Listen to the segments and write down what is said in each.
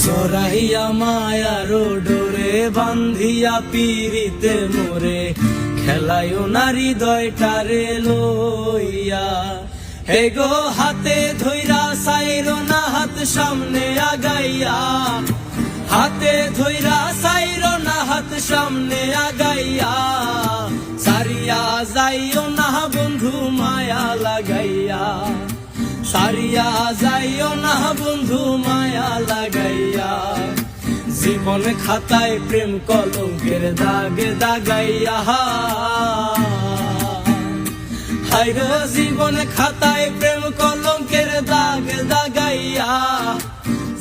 জড়াইয়া মায়ার ডোরে বান্ধিয়া পিরিতে মোরে খেলায় নারী হৃদয়টারে লইয়া। হে গো হাতে ধইরা সাইরো না হাত সামনে আগাইয়া, হাতে ধইরা সাইরো না হাত সামনে আগাইয়া। সারিয়া যাইও না বন্ধু মায়া লাগাইয়া, সারিয়া যাইও না বন্ধু মায়া লাগাইয়া। জীবন খাতায় প্রেম কলঙ্কের দাগে দাগাইয়া, হায় গো জীবন খাতায় প্রেম কলঙ্কের দাগ দাগাইয়া,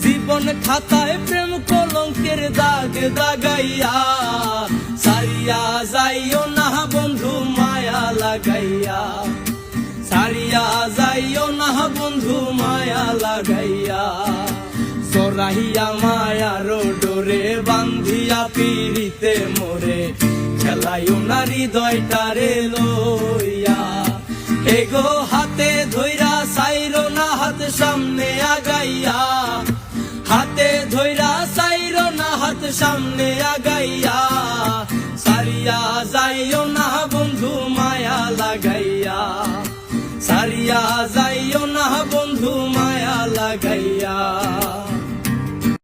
জীবন খাতায় প্রেম কলঙ্কের দাগ দাগাইয়া। সারিয়া যাইও না বন্ধু মায়া লাগাইয়া, সারিয়া যাইও না বন্ধু মায়া লাগাইয়া। জড়াইয়া মায়ার ডোরে বান্ধিয়া পিরিতে মোরে খেলায় না হৃদয়টারে লইয়া। হে গো হাতে ধইরা সাইরো না হাত সামনে আগাইয়া, হাতে ধইরা সাইরো না হাত সামনে আগাইয়া। সারিয়া যাইও না বন্ধু মায়া লাগাইয়া, সারিয়া যাইও না বন্ধু মায়া লাগাইয়া।